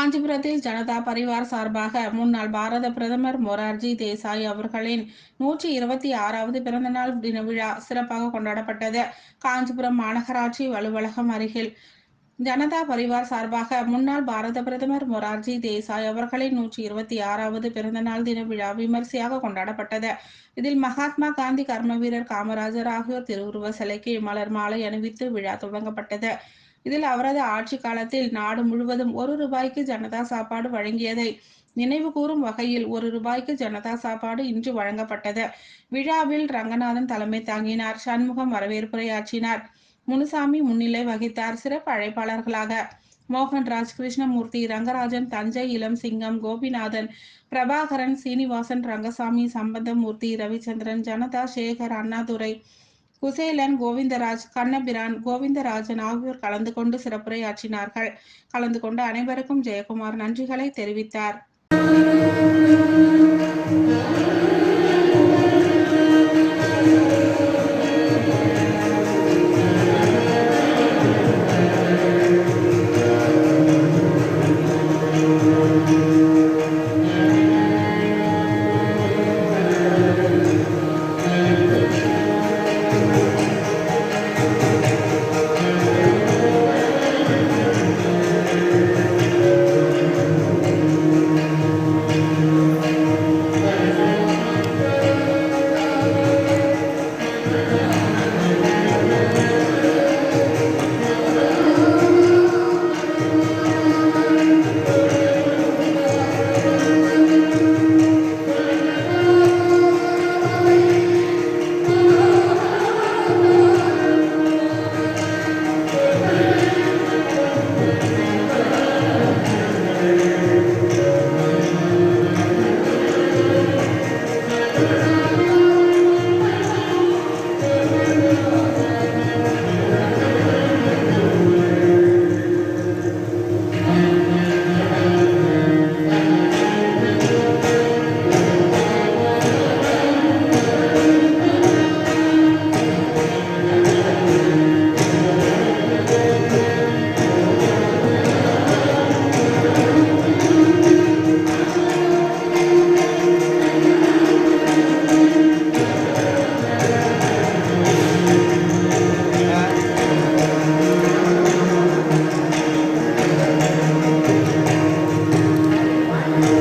காஞ்சிபுரத்தில் ஜனதா பரிவார் சார்பாக முன்னாள் பாரத பிரதமர் மொரார்ஜி தேசாய் அவர்களின் 126வது பிறந்தநாள் தின விழா சிறப்பாக கொண்டாடப்பட்டது. காஞ்சிபுரம் மாநகராட்சி அலுவலகம் அருகில் ஜனதா பரிவார் சார்பாக முன்னாள் பாரத பிரதமர் மொரார்ஜி தேசாய் அவர்களின் 126வது பிறந்தநாள் தின விழா விமர்சையாக கொண்டாடப்பட்டது. இதில் மகாத்மா காந்தி, கர்மவீரர் காமராஜர் ஆகியோர் திருவுருவ சிலைக்கு மலர் மாலை அணிவித்து விழா துவங்கப்பட்டது. இதில் அவரது ஆட்சி காலத்தில் நாடு முழுவதும் ₹1 ஜனதா சாப்பாடு வழங்கியதை நினைவு கூறும் வகையில் ₹1 ஜனதா சாப்பாடு இன்று வழங்கப்பட்டது. விழாவில் ரங்கநாதன் தலைமை தாங்கினார். சண்முகம் வரவேற்புரையாற்றினார். முனுசாமி முன்னிலை வகித்தார். சிறப்பு அழைப்பாளர்களாக மோகன்ராஜ், கிருஷ்ணமூர்த்தி, ரங்கராஜன், தஞ்சை இளம் சிங்கம், கோபிநாதன், பிரபாகரன், சீனிவாசன், ரங்கசாமி, சம்பந்தமூர்த்தி, ரவிச்சந்திரன், ஜனதா, சேகர், அண்ணாதுரை, குசேலன், கோவிந்தராஜ், கண்ணபிரான், கோவிந்தராஜன் ஆகியோர் கலந்து கொண்டு சிறப்புரையாற்றினார்கள். கலந்து கொண்ட அனைவருக்கும் ஜெயக்குமார் நன்றிகளை தெரிவித்தார்.